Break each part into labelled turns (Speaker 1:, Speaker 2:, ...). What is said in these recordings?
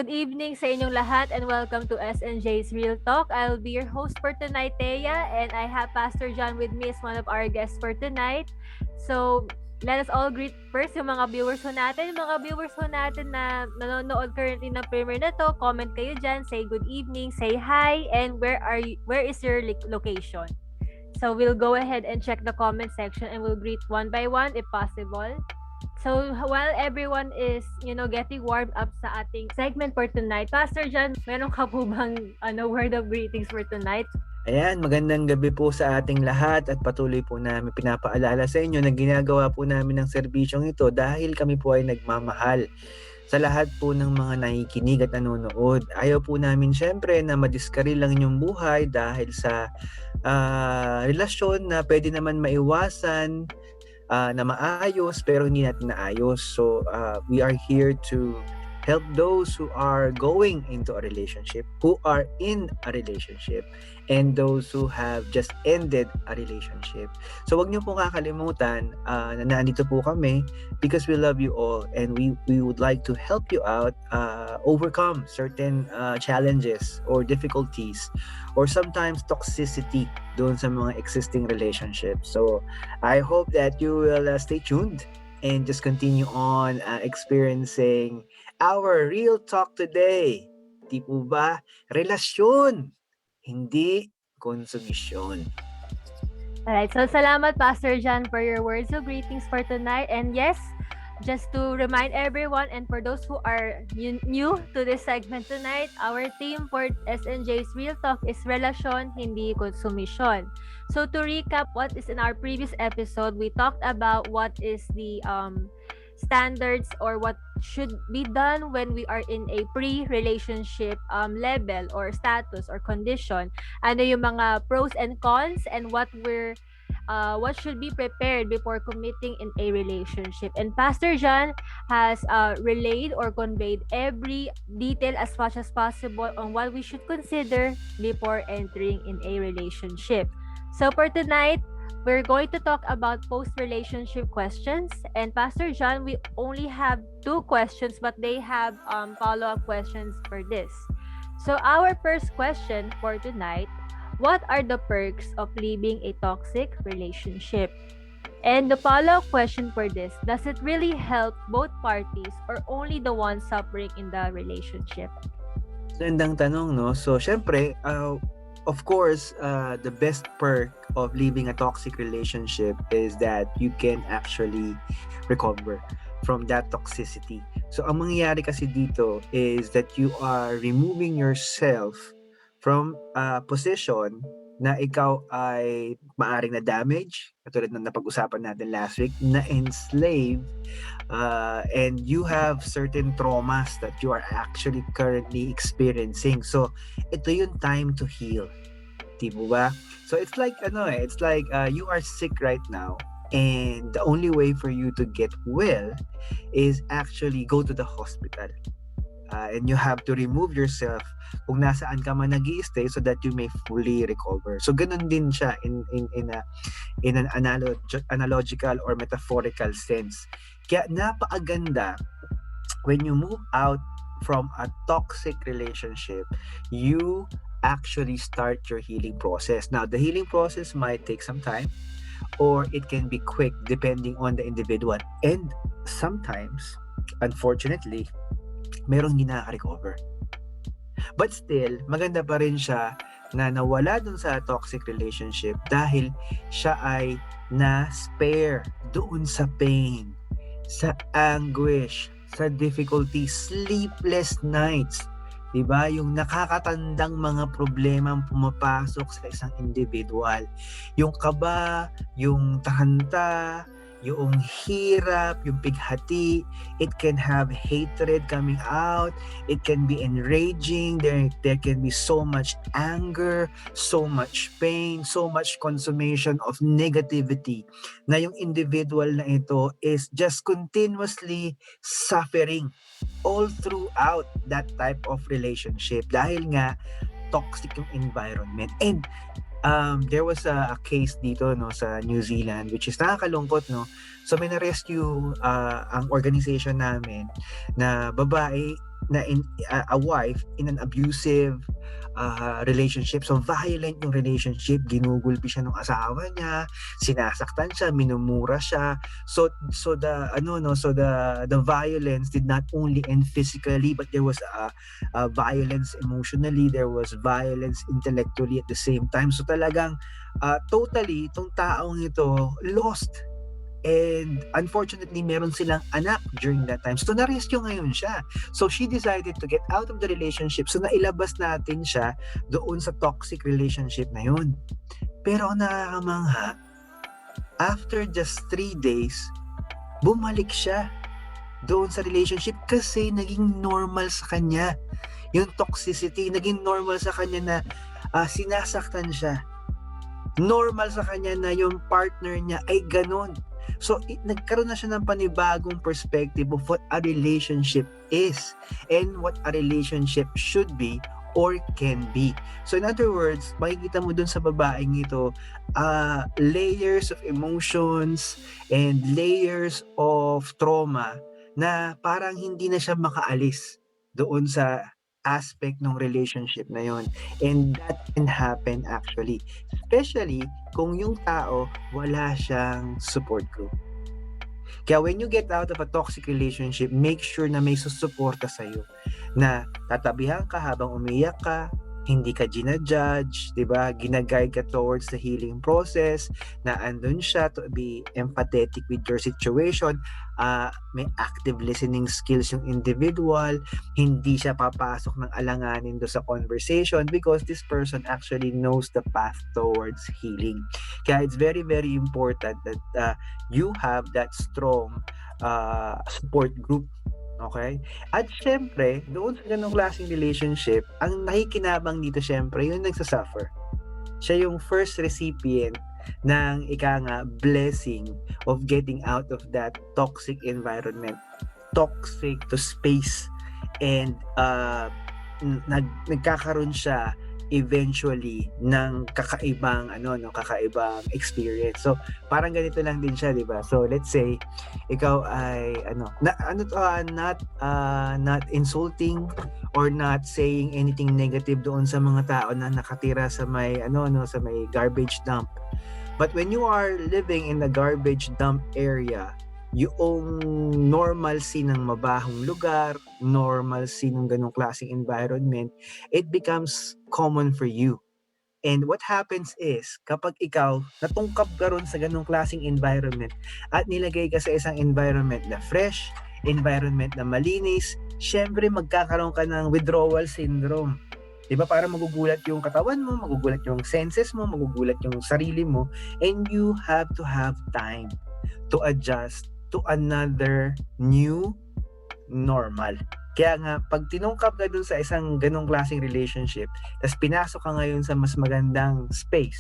Speaker 1: good evening sa inyong lahat and welcome to SNJ's Real Talk. I'll be your host for tonight, Thea, and I have Pastor John with me as one of our guests for tonight. So, let us all greet first yung mga viewers ho natin. Yung mga viewers ho natin na nanonood currently ng premiere na to, comment kayo dyan, say good evening, say hi, and where is your location? So, we'll go ahead and check the comment section and we'll greet one by one if possible. So, while everyone is, getting warmed up sa ating segment for tonight, Pastor John, meron ka po bang word of greetings for tonight?
Speaker 2: Ayan, magandang gabi po sa ating lahat at patuloy po namin pinapaalala sa inyo na ginagawa po namin ng serbisyong ito dahil kami po ay nagmamahal sa lahat po ng mga nakikinig at nanonood. Ayaw po namin syempre na madiskaril lang inyong buhay dahil sa relasyon na pwede naman maiwasan na maayos pero hindi natin naayos. So we are here to help those who are going into a relationship, who are in a relationship, and those who have just ended a relationship. So wag niyo po kakalimutan na nandito po kami because we love you all and we would like to help you out overcome certain challenges or difficulties or sometimes toxicity doon sa mga existing relationships. So I hope that you will stay tuned and just continue on experiencing our real talk today. Di po ba? Relasyon, hindi konsumisyon.
Speaker 1: Alright, so salamat Pastor John for your words of greetings for tonight. And yes, just to remind everyone and for those who are new to this segment tonight, our theme for SNJ's Real Talk is Relasyon, hindi konsumisyon. So to recap what is in our previous episode, we talked about what is the standards or what should be done when we are in a pre-relationship level or status or condition. Ano yung mga pros and cons and what should be prepared before committing in a relationship. And Pastor John has relayed or conveyed every detail as much as possible on what we should consider before entering in a relationship. So for tonight, we're going to talk about post-relationship questions. And Pastor John, we only have 2 questions, but they have follow-up questions for this. So our first question for tonight, what are the perks of leaving a toxic relationship? And the follow-up question for this, does it really help both parties or only the one suffering in the relationship?
Speaker 2: Gandang tanong, no? So, syempre, of course, the best perk of leaving a toxic relationship is that you can actually recover from that toxicity. So, ang mangyayari kasi dito is that you are removing yourself from a position na ikaw ay maaring na damage, katulad ng napag-usapan natin last week, na enslaved, and you have certain traumas that you are actually currently experiencing. So, ito yung time to heal. Diba ba? So, it's like, you are sick right now, and the only way for you to get well is actually go to the hospital. And you have to remove yourself kung nasaan ka man nag-i-stay so that you may fully recover. So ganun din siya in an analogical or metaphorical sense. Kaya napakaganda when you move out from a toxic relationship, you actually start your healing process. Now, the healing process might take some time or it can be quick depending on the individual. And sometimes, unfortunately, merong hindi nakaka-recover. But still, maganda pa rin siya na nawala dun sa toxic relationship dahil siya ay na-spare doon sa pain, sa anguish, sa difficulty, sleepless nights. Diba? Yung nakakatandang mga problema ang pumapasok sa isang individual. Yung kaba, yung tahanta, yung hirap, yung pighati, it can have hatred coming out, it can be enraging, there can be so much anger, so much pain, so much consummation of negativity na yung individual na ito is just continuously suffering all throughout that type of relationship dahil nga toxic yung environment. And there was a case dito no sa New Zealand which is nakakalungkot no. So may na-rescue ang organization namin na babae a wife in an abusive relationship. So violent yung relationship, ginugulpi siya ng asawa niya, sinasaktan siya, minumura siya. So the violence did not only end physically, but there was violence emotionally, there was violence intellectually at the same time. So talagang totally itong taong ito lost. And unfortunately, meron silang anak during that time. So, na-rescue ngayon siya. So, she decided to get out of the relationship. So, nailabas natin siya doon sa toxic relationship na yun. Pero ang nakakamangha, after just 3 days, bumalik siya doon sa relationship kasi naging normal sa kanya. Yung toxicity, naging normal sa kanya na sinasaktan siya. Normal sa kanya na yung partner niya ay ganun. So, nagkaroon na siya ng panibagong perspective of what a relationship is and what a relationship should be or can be. So, in other words, makikita mo dun sa babaeng ito, layers of emotions and layers of trauma na parang hindi na siya makaalis doon sa aspect ng relationship na yon. And that can happen actually. Especially kung yung tao wala siyang support group. Kaya when you get out of a toxic relationship, make sure na may susuporta sa'yo. Na tatabihan ka habang umiyak ka, hindi ka ginajudge, diba? Ginaguide ka towards the healing process, na andun siya to be empathetic with your situation, may active listening skills yung individual, hindi siya papasok ng alanganin do sa conversation because this person actually knows the path towards healing. Kaya it's very, very important that you have that strong support group. Okay? At syempre, doon sa ganong klaseng relationship, ang nakikinabang dito syempre, yung nagsasuffer. Siya yung first recipient ng blessing of getting out of that toxic environment, toxic to space, and nagkakaroon siya eventually ng kakaibang experience. So parang ganito lang din siya, 'di ba? So let's say ikaw ay not insulting or not saying anything negative doon sa mga tao na nakatira sa may sa may garbage dump. But when you are living in the garbage dump area, yung normalcy ng mabahong lugar, normalcy ng ganong klaseng environment, it becomes common for you. And what happens is, kapag ikaw natungkap ka ron sa ganong klaseng environment at nilagay ka sa isang environment na fresh, environment na malinis, syempre magkakaroon ka ng withdrawal syndrome. Diba? Para magugulat yung katawan mo, magugulat yung senses mo, magugulat yung sarili mo, and you have to have time to adjust to another new normal. Kaya nga, pag tinungkap ka dun sa isang ganong klaseng relationship, tapos pinasok ka ngayon sa mas magandang space,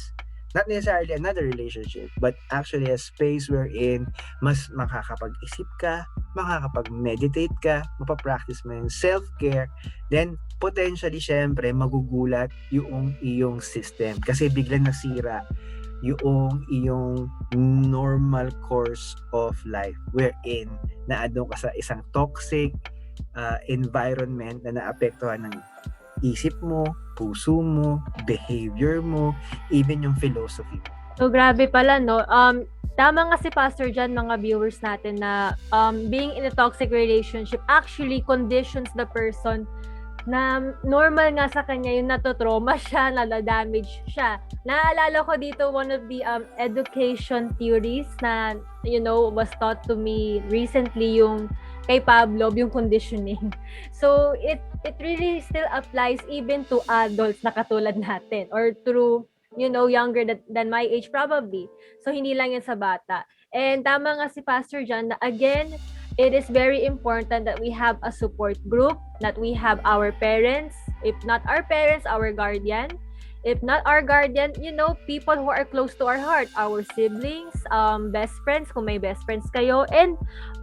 Speaker 2: not necessarily another relationship, but actually a space wherein mas makakapag-isip ka, makakapag-meditate ka, mapapractice mo yung self-care, then potentially, syempre, magugulat yung iyong system kasi biglang nasira yung iyong normal course of life wherein naandun ka sa isang toxic environment na naapektuhan ng isip mo, puso mo, behavior mo, even yung philosophy mo.
Speaker 1: So, grabe pala, no? Tama nga si Pastor John, mga viewers natin, na being in a toxic relationship actually conditions the person na normal nga sa kanya yung natotrauma siya, nadadamage siya. Naalala ko dito one of the education theories na, was taught to me recently, yung kay Pablo, yung conditioning. So, it really still applies even to adults na katulad natin or through, younger than my age probably. So, hindi lang yan sa bata. And tama nga si Pastor John na again, it is very important that we have a support group, that we have our parents, if not our parents, our guardian. If not our guardian, people who are close to our heart, our siblings, best friends, kung may best friends kayo, and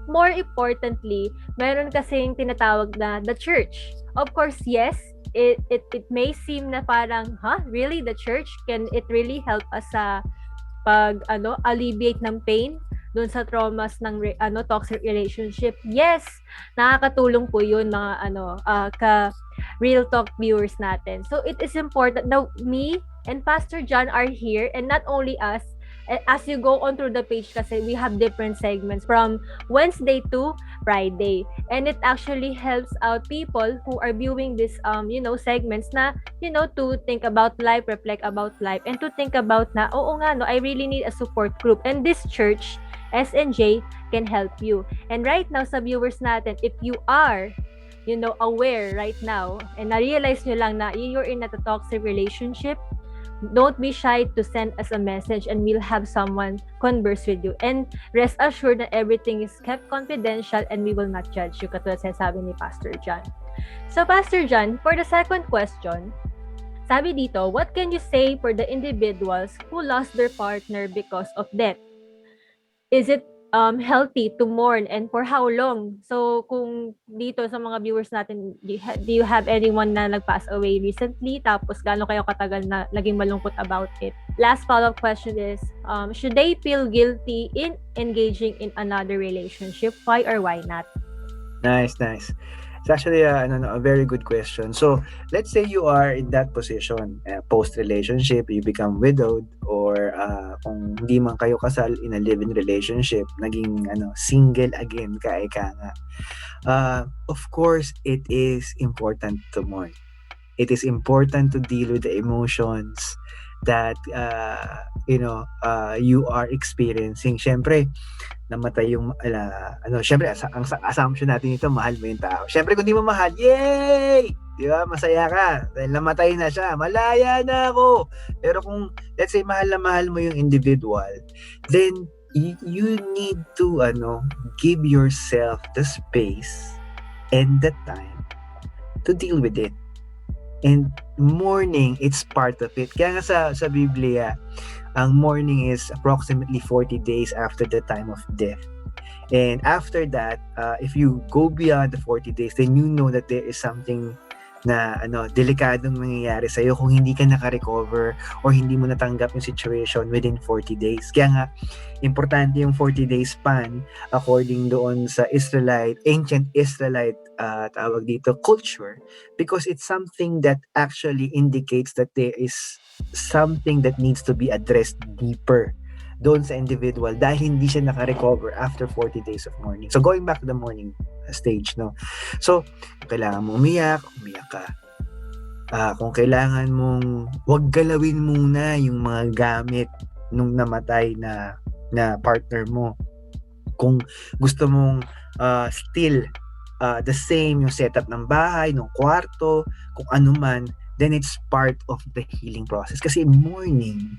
Speaker 1: more importantly, meron kasing tinatawag na the church. Of course, yes, it may seem na parang, really, the church? Can it really help us sa alleviate ng pain dun sa traumas ng toxic relationship. Yes, nakakatulong po yun mga ka real talk viewers natin. So it is important now me and Pastor John are here, and not only us, as you go on through the page kasi we have different segments from Wednesday to Friday, and it actually helps out people who are viewing this segments na to think about life, reflect about life, and to think about na oo nga no, I really need a support group, and this church SNJ can help you. And right now sa viewers natin, if you are aware right now and na-realize nyo lang na you're in a toxic relationship, don't be shy to send us a message and we'll have someone converse with you. And rest assured that everything is kept confidential and we will not judge you, katulad sabi ni Pastor John. So Pastor John, for the second question, sabi dito, what can you say for the individuals who lost their partner because of death? Is it healthy to mourn, and for how long? So kung dito sa mga viewers natin, do you have anyone na nag-pass away recently? Tapos gaano kayo katagal na naging malungkot about it? Last follow-up question is, should they feel guilty in engaging in another relationship? Why or why not?
Speaker 2: Nice. It's actually a very good question. So, let's say you are in that position, post-relationship, you become widowed, or kung hindi man kayo kasal in a live-in relationship, naging single again, ka nga. Of course, it is important to mourn. It is important to deal with the emotions that you are experiencing. Syempre, namatay yung syempre ang assumption natin ito, mahal mo yung tao. Syempre kung di mo mahal, yay! Di ba? Masaya ka dahil namatay na siya. Malaya na ako. Pero kung let's say mahal na mahal mo yung individual, then you need to give yourself the space and the time to deal with it. And mourning, it's part of it. Kaya nga sa Biblia, ang mourning is approximately 40 days after the time of death. And after that, if you go beyond the 40 days, then you know that there is something na delikadong mangyayari sa'yo kung hindi ka naka-recover or hindi mo natanggap yung situation within 40 days. Kaya nga, importante yung 40 days span according doon sa ancient Israelite tawag dito, culture, because it's something that actually indicates that there is something that needs to be addressed deeper doon sa individual dahil hindi siya naka-recover after 40 days of mourning. So going back to the mourning stage, no? So, kailangan mo umiyak ka. Kung kailangan mong wag galawin muna yung mga gamit nung namatay na partner mo. Kung gusto mong still the same yung setup ng bahay, ng kwarto, kung ano man, then it's part of the healing process. Kasi mourning,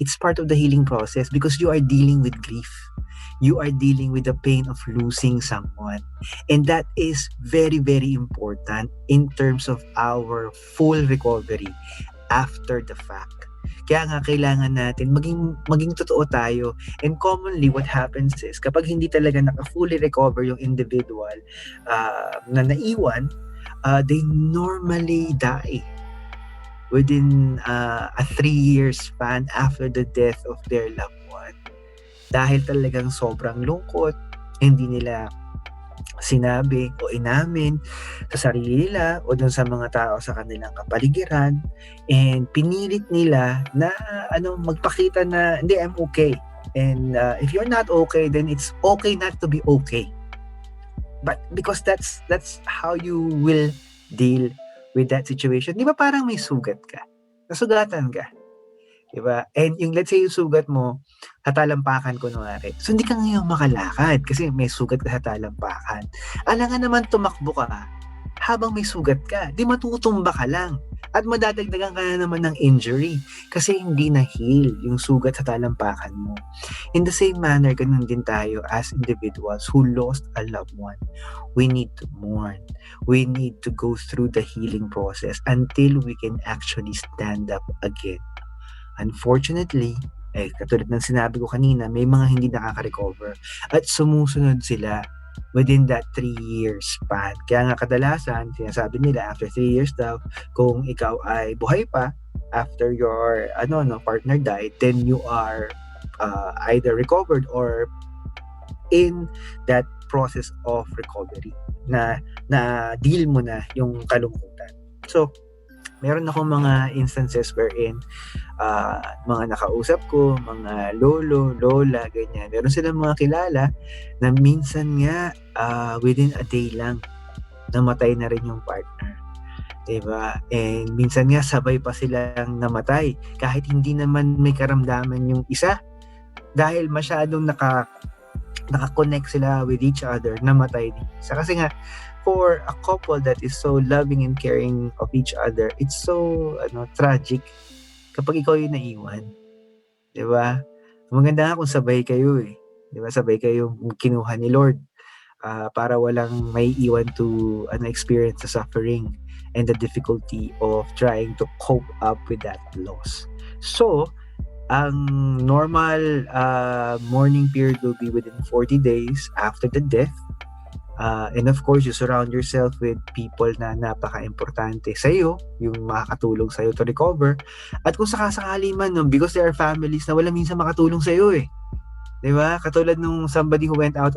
Speaker 2: it's part of the healing process because you are dealing with grief. You are dealing with the pain of losing someone. And that is very, very important in terms of our full recovery after the fact. Kaya nga kailangan natin maging totoo tayo. And commonly what happens is kapag hindi talaga naka-fully recover yung individual na naiwan, they normally die within a 3-year span after the death of their loved one. Dahil talagang sobrang lungkot, hindi nila sinabi o inamin sa sarili nila o dun sa mga tao sa kanilang kapaligiran, and pinilit nila na magpakita na hindi, I'm okay. And if you're not okay, then it's okay not to be okay. But because that's how you will deal with that situation. Di ba parang may sugat ka? Nasugatan ka. Di ba? And yung let's say yung sugat mo, tatalampakan ko kunwari. So hindi ka ngayon makalakad kasi may sugat ka sa talampakan. Alangan naman tumakbo ka habang may sugat ka. Di matutumba ka lang. At madadagdagan ka na naman ng injury kasi hindi na-heal yung sugat sa talampakan mo. In the same manner, ganun din tayo as individuals who lost a loved one. We need to mourn. We need to go through the healing process until we can actually stand up again. Unfortunately, katulad ng sinabi ko kanina, may mga hindi nakaka-recover at sumusunod sila within that 3-year span. Kaya nga kadalasan, sinasabi nila after 3 years daw, kung ikaw ay buhay pa after your partner died, then you are either recovered or in that process of recovery na deal mo na yung kalungkutan. So, meron akong mga instances wherein mga nakausap ko, mga lolo, lola, ganyan. Meron silang mga kilala na minsan nga within a day lang namatay na rin yung partner. Diba? And minsan nga sabay pa silang namatay kahit hindi naman may karamdaman yung isa dahil masyadong naka-connect sila with each other, namatay din isa. Kasi nga for a couple that is so loving and caring of each other, it's so tragic kapag ikaw yung naiwan. Diba? Maganda nga kung sabay kayo eh. Diba? Sabay kayo kinuha ni Lord para walang may iwan to experience the suffering and the difficulty of trying to cope up with that loss. So, ang normal mourning period will be within 40 days after the death. And of course, you surround yourself with people na napaka-importante sa iyo, yung makakatulong sa iyo to recover. At kung sakasakali man, no, because there are families na wala minsan makatulong sa iyo eh. 'Di ba? Katulad nung somebody who went out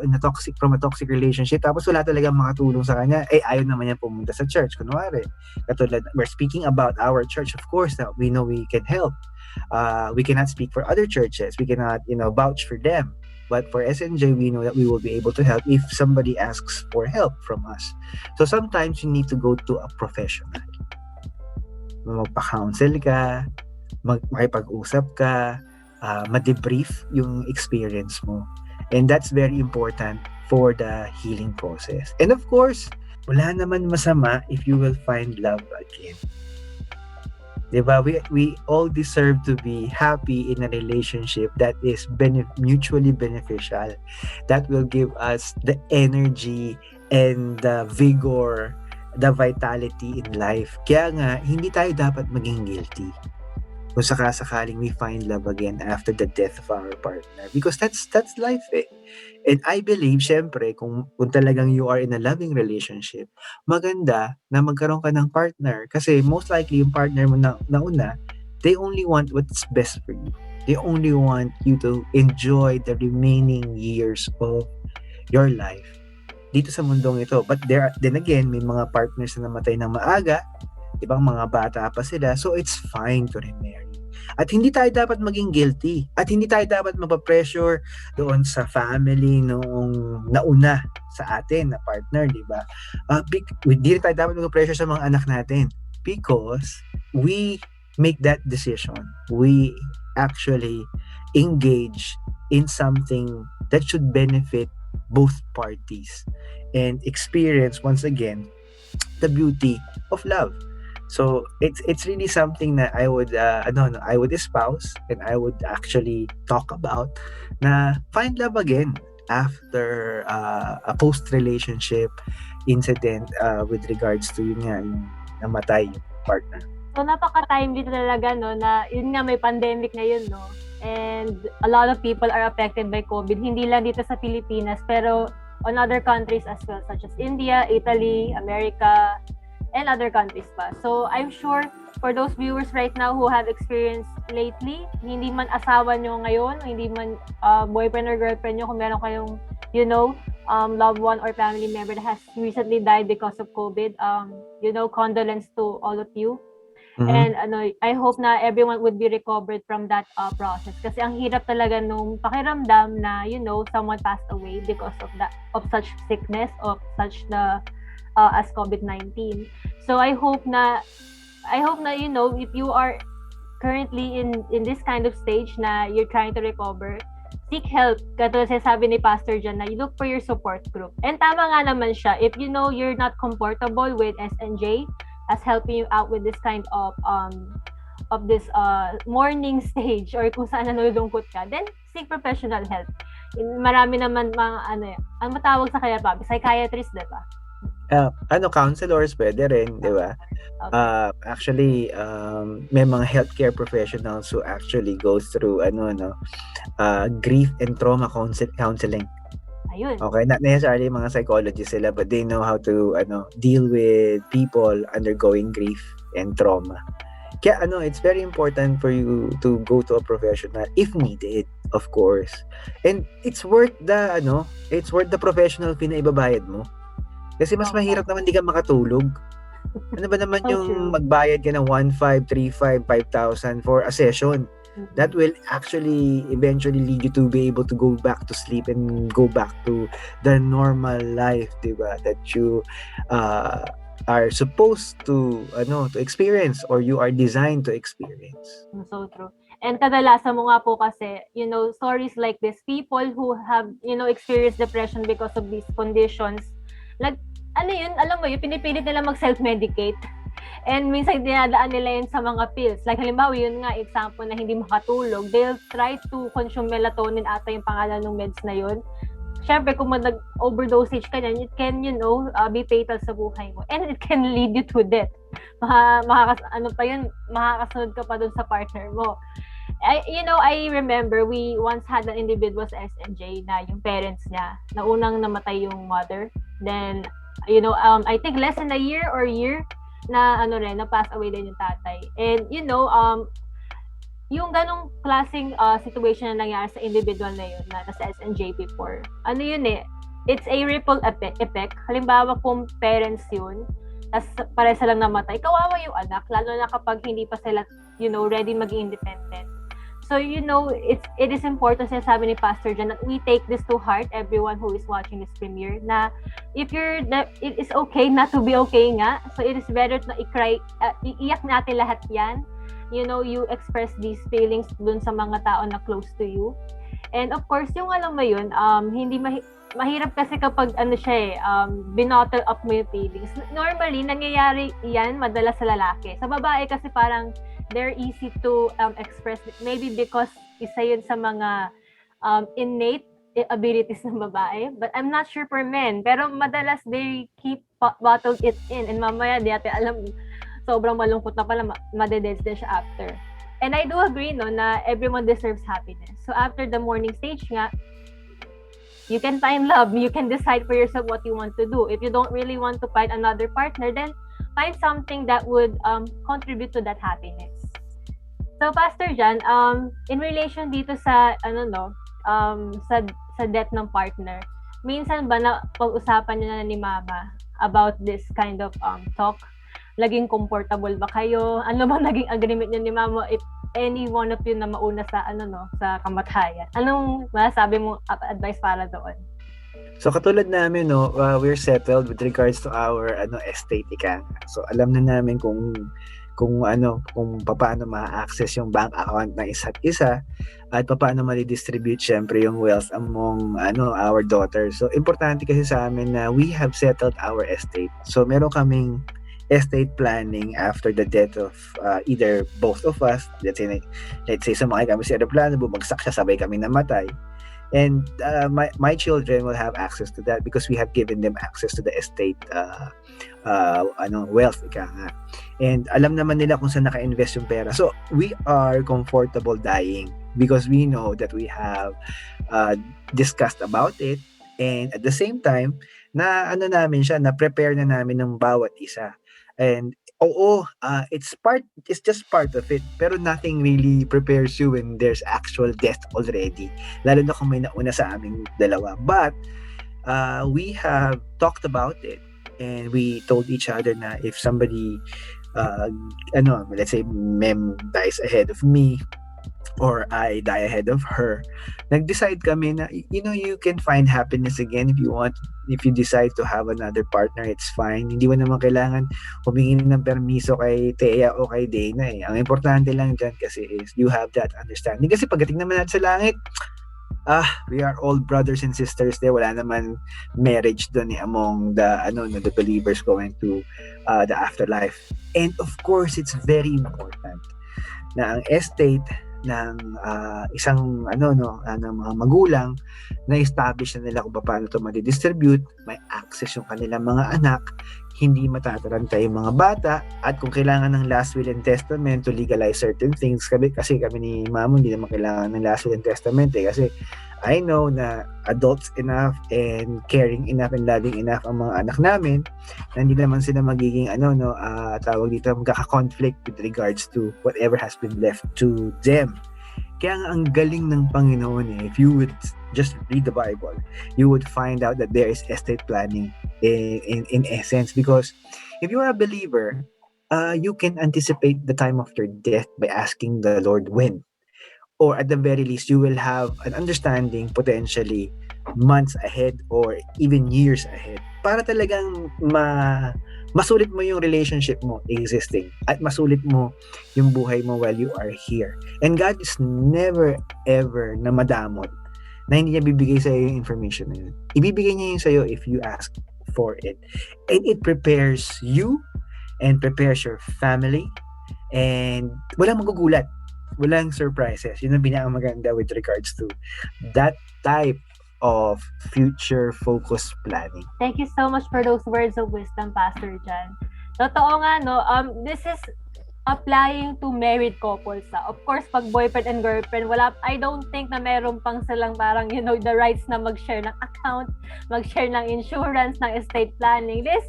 Speaker 2: from a toxic relationship tapos wala talagang makatulong sa kanya, ayaw naman niya pumunta sa church kunwari. Katulad, we're speaking about our church, of course, that we know we can help. We cannot speak for other churches. We cannot, vouch for them. But for SNJ, we know that we will be able to help if somebody asks for help from us. So sometimes you need to go to a professional. Magpa-counsel ka, makipag-usap ka, ma-debrief yung experience mo. And that's very important for the healing process. And of course, wala naman masama if you will find love again. Diba? We all deserve to be happy in a relationship that is mutually beneficial, that will give us the energy and the vigor, the vitality in life. Kaya nga, hindi tayo dapat maging guilty kung sakasakaling we find love again after the death of our partner, because that's life eh. And I believe, syempre, kung talagang you are in a loving relationship, maganda na magkaroon ka ng partner kasi most likely yung partner mo na una, they only want what's best for you. They only want you to enjoy the remaining years of your life dito sa mundong ito. But then again, may mga partners na namatay ng maaga, ibang mga bata pa sila, so it's fine to remarry. At hindi tayo dapat maging guilty. At hindi tayo dapat mapapressure doon sa family noong nauna sa atin na partner, di ba? Hindi tayo dapat mapapressure sa mga anak natin because we make that decision. We actually engage in something that should benefit both parties and experience once again the beauty of love. So it's really something that I would espouse and I would actually talk about na find love again after a post-relationship incident with regards to yung namatay yung partner.
Speaker 1: So napaka-timely talaga no na yun nga may pandemic ngayon no. And a lot of people are affected by COVID, hindi lang dito sa Pilipinas pero on other countries as well, such as India, Italy, America, and other countries pa. So, I'm sure for those viewers right now who have experienced lately, hindi man asawa nyo ngayon, hindi man boyfriend or girlfriend nyo, kung meron kayong, loved one or family member that has recently died because of COVID, condolence to all of you. Mm-hmm. And I hope na everyone would be recovered from that process. Kasi ang hirap talaga nung pakiramdam na, someone passed away because of such sickness, of such as COVID-19. So I hope na if you are currently in this kind of stage na you're trying to recover, seek help. Katulad sabi ni Pastor Jan na you look for your support group. And tama nga naman siya, if you're not comfortable with SNJ as helping you out with this kind of this mourning stage or kung saan nalulungkot ka, then seek professional help. Marami naman mga ang matawag sa kaya pa, psychiatrist, diba?
Speaker 2: Counselors pwede rin, di ba? Okay. Actually, may mga healthcare professionals who actually go through grief and trauma counseling.
Speaker 1: Ayun.
Speaker 2: Okay, not necessarily mga psychologists sila, but they know how to deal with people undergoing grief and trauma. Kaya it's very important for you to go to a professional if needed, of course. And it's worth the professional fee na ibabayad mo. Kasi mas
Speaker 1: Oo.
Speaker 2: mahirap naman di ka makatulog. Ano ba naman
Speaker 1: So
Speaker 2: yung
Speaker 1: true.
Speaker 2: magbayad ka ng 1,500, 3,500, 5,000 for a session? That will actually eventually lead you to be able to go back to sleep and go back to the normal life, diba? That you are supposed to experience or you are designed to experience.
Speaker 1: So true. And kadalasan mo nga po kasi, stories like this, people who have, experienced depression because of these conditions, like, alam mo yun, pinipilit nila mag-self-medicate. And minsan dinadaan nila yun sa mga pills. Like halimbawa, yun nga, example na hindi makatulog, they'll try to consume melatonin ata yung pangalan ng meds na yun. Siyempre, kung nag-overdosage ka niyan, it can, be fatal sa buhay mo. And it can lead you to death. Makakasunod ka pa dun sa partner mo. I remember we once had an individual sa SNJ na yung parents niya, na unang namatay yung mother. Then, I think less than a year na na pass away din yung tatay. And, yung ganong klaseng situation na nangyari sa individual na yun, na nasa SNJ before, it's a ripple effect. Halimbawa, kung parents yun, tas pareha silang namatay, kawawa yung anak, lalo na kapag hindi pa sila, ready maging independent. So, it is important, sinasabi ni Pastor Jan, that we take this to heart, everyone who is watching this premiere, na it is okay not to be okay nga. So, it is better na iiyak natin lahat yan. You express these feelings dun sa mga tao na close to you. And of course, yung alam mo yun, hindi mahirap kasi kapag binottle up mo yung feelings. Normally, nangyayari yan madalas sa lalaki. Sa babae kasi parang they're easy to express, maybe because isa yun sa mga innate abilities ng babae. But I'm not sure for men. Pero madalas they keep bottled it in. And mamaya, di natin alam, sobrang malungkot na pala, madededs din siya after. And I do agree, na everyone deserves happiness. So after the mourning stage nga, you can find love. You can decide for yourself what you want to do. If you don't really want to find another partner, then find something that would contribute to that happiness. So Pastor Jan, in relation dito sa sa death ng partner, minsan ba na pag-usapan niyo na ni Mama about this kind of talk? Laging comfortable ba kayo? Ano ba naging agreement niyo ni Mama if any one of you na mauna sa sa kamatayan? Anong masasabi mo advice para doon?
Speaker 2: So katulad namin we're settled with regards to our estate ika. So alam na namin kung paano ma-access yung bank account ng isa't isa at paano ma-distribute syempre yung wealth among our daughters. So importante kasi sa amin na we have settled our estate. So meron kaming estate planning after the death of either both of us. Let's say sumakay kami sa aeroplano, bumagsak siya, sabay kami namatay. And my children will have access to that because we have given them access to the estate wealth ika nga. And alam naman nila kung saan naka-invest yung pera. So we are comfortable dying because we know that we have discussed about it, and at the same time na prepare na namin ng bawat isa. And it's just part of it, pero nothing really prepares you when there's actual death already, lalo na kung may nauna sa aming dalawa. But we have talked about it, and we told each other na if somebody let's say Mem dies ahead of me or I die ahead of her, nag-decide kami na you can find happiness again if you want. If you decide to have another partner, it's fine. Hindi mo naman kailangan humingi ng permiso kay Thea o kay Dana eh. Ang importante lang dyan kasi is you have that understanding. Kasi pagdating naman natin sa langit, we are all brothers and sisters there. Wala naman marriage doon among the believers going to the afterlife. And of course, it's very important na ang estate ng isang ng mga magulang na establish na nila kung paano ito madidistribute, may access yung kanilang mga anak, hindi matataranta yung mga bata, at kung kailangan ng last will and testament to legalize certain things, kasi kami ni Mamo hindi naman kailangan ng last will and testament kasi I know na adults enough and caring enough and loving enough ang mga anak namin na hindi naman sila magiging tawag dito, magkaka-conflict with regards to whatever has been left to them. Kaya nga ang galing ng Panginoon if you would just read the Bible, you would find out that there is estate planning in essence, because if you are a believer, you can anticipate the time of your death by asking the Lord when. Or at the very least, you will have an understanding potentially months ahead or even years ahead para talagang masulit mo yung relationship mo existing at masulit mo yung buhay mo while you are here. And God is never ever na madamot na hindi niya bibigay sa iyo yung information na yun. Ibibigay niya yun sa iyo if you ask for it. And it prepares you and prepares your family, and walang magugulat. Walang surprises. Yun ang pinakamaganda with regards to that type of future-focused planning.
Speaker 1: Thank you so much for those words of wisdom, Pastor Jan. Totoo nga, no? This is applying to married couples. Of course, pag boyfriend and girlfriend, I don't think na meron pang silang parang, the rights na mag-share ng account, mag-share ng insurance, ng estate planning. This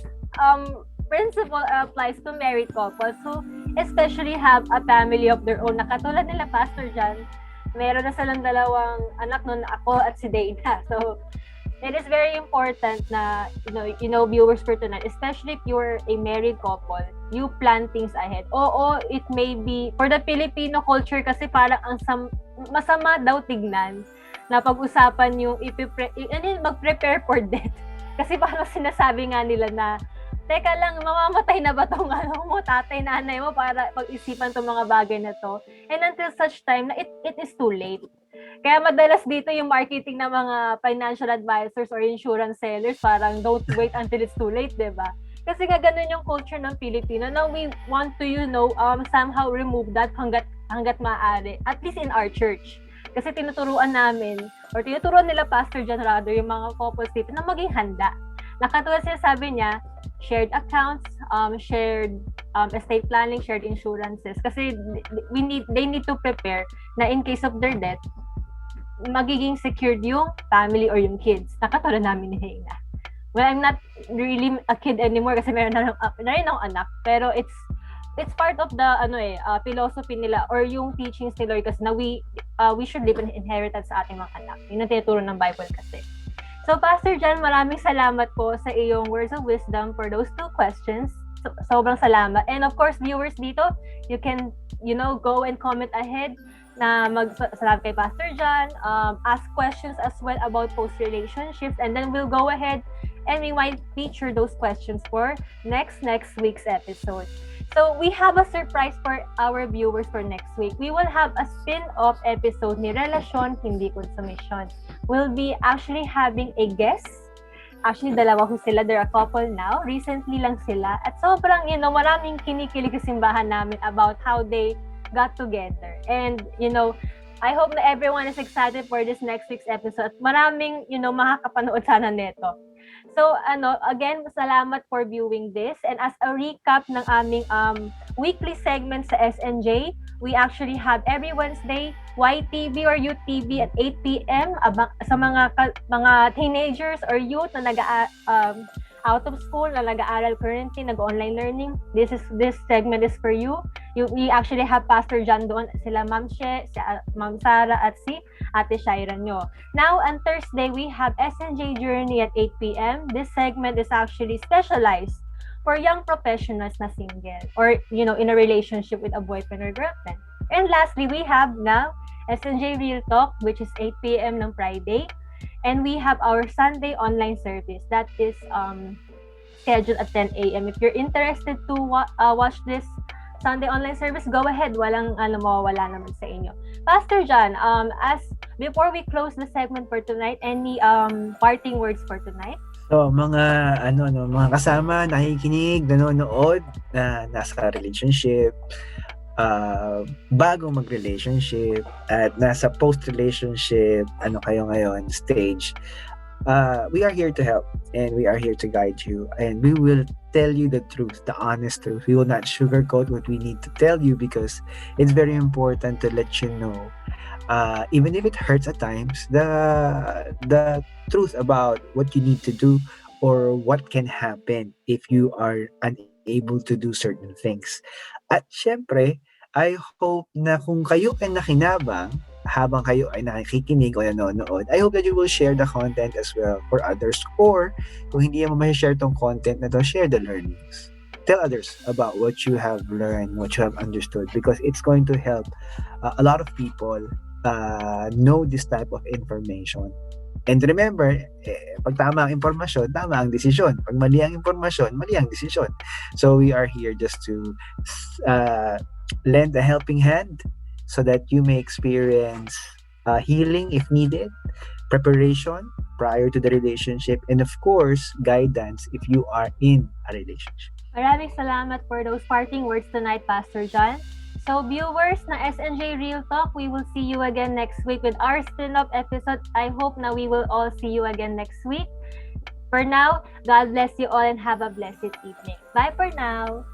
Speaker 1: principle applies to married couples who especially have a family of their own. Na katulad nila, Pastor Jan, meron na silang dalawang anak nun, ako at si Dana. So, it is very important na, viewers for tonight, especially if you're a married couple, you plan things ahead. Oo, it may be, for the Filipino culture kasi parang masama daw tignan na pag-usapan yung mag-prepare for death. Kasi parang sinasabi nga nila na, teka lang, mamamatay na ba tong tatay, nanay mo para pag-isipan tong mga bagay na to? And until such time na it is too late. Kaya madalas dito yung marketing ng mga financial advisors or insurance sellers, parang don't wait until it's too late, diba? Kasi nga ganun yung culture ng Filipino. Now we want to, somehow remove that hanggat maaari, at least in our church. Kasi tinuturuan nila Pastor Jan rather, yung mga couples dito na maging handa. Nakatulad sinasabi niya, shared accounts, shared estate planning, shared insurances. Kasi they need to prepare na in case of their death, magiging secured yung family or yung kids. Nakatulad namin ni Hena. Well, I'm not really a kid anymore kasi meron na rin akong anak. Pero it's part of the philosophy nila or yung teachings ni Lord kasi na we should leave an inheritance sa ating mga anak. Yun ang tinuturo ng Bible kasi. So, Pastor Jan, maraming salamat po sa iyong words of wisdom for those 2 questions. Sobrang salamat. And of course, viewers dito, you can, go and comment ahead na salamat kay Pastor Jan, ask questions as well about post-relationships, and then we'll go ahead and we might feature those questions for next week's episode. So, we have a surprise for our viewers for next week. We will have a spin-off episode ni Relasyon, Hindi Kunsumisyon. We'll be actually having a guest. Actually, dalawa ho sila. They're a couple now. Recently lang sila. At sobrang, maraming kinikilig sa simbahan namin about how they got together. And, I hope na everyone is excited for this next week's episode. Maraming, makakapanood sana neto. So, again, salamat for viewing this. And as a recap ng aming weekly segment sa SNJ, we actually have every Wednesday, YTV or UTV at 8 p.m. Sa mga teenagers or youth na out of school, na nag-aaral currently, nag-online learning. This segment is for you. We actually have Pastor Jan doon, sila Ma'am She, si Ma'am Sara, at si Ate Shaira nyo. Now, on Thursday, we have SNJ Journey at 8 p.m. This segment is actually specialized for young professionals na single or, in a relationship with a boyfriend or girlfriend. And lastly, we have now SNJ Real Talk, which is 8 p.m. ng Friday. And we have our Sunday online service that is scheduled at 10 a.m. If you're interested to watch this Sunday online service, go ahead. Walang mawawala naman sa inyo. Pastor Jan, as before we close the segment for tonight, any parting words for tonight?
Speaker 2: So, mga kasama, nakikinig, nanonood, na nasa relationship, bago mag-relationship, at nasa post-relationship, kayo ngayon, stage, we are here to help, and we are here to guide you, and we will tell you the truth, the honest truth. We will not sugarcoat what we need to tell you because it's very important to let you know even if it hurts at times, the truth about what you need to do or what can happen if you are unable to do certain things. At syempre, I hope na kung kayo ay nakinabang habang kayo ay nakikinig o nanonood, I hope that you will share the content as well for others, or kung hindi mo ma-share tong content na to, share the learnings. Tell others about what you have learned, what you have understood, because it's going to help a lot of people know this type of information. And remember, pag tama ang impormasyon, tama ang desisyon. Pag mali ang impormasyon, mali ang desisyon. So we are here just to uh, lend a helping hand so that you may experience healing if needed, preparation prior to the relationship, and of course, guidance if you are in a relationship.
Speaker 1: Maraming salamat for those parting words tonight, Pastor John. So viewers na SNJ Real Talk, we will see you again next week with our spin-off episode. I hope na we will all see you again next week. For now, God bless you all and have a blessed evening. Bye for now.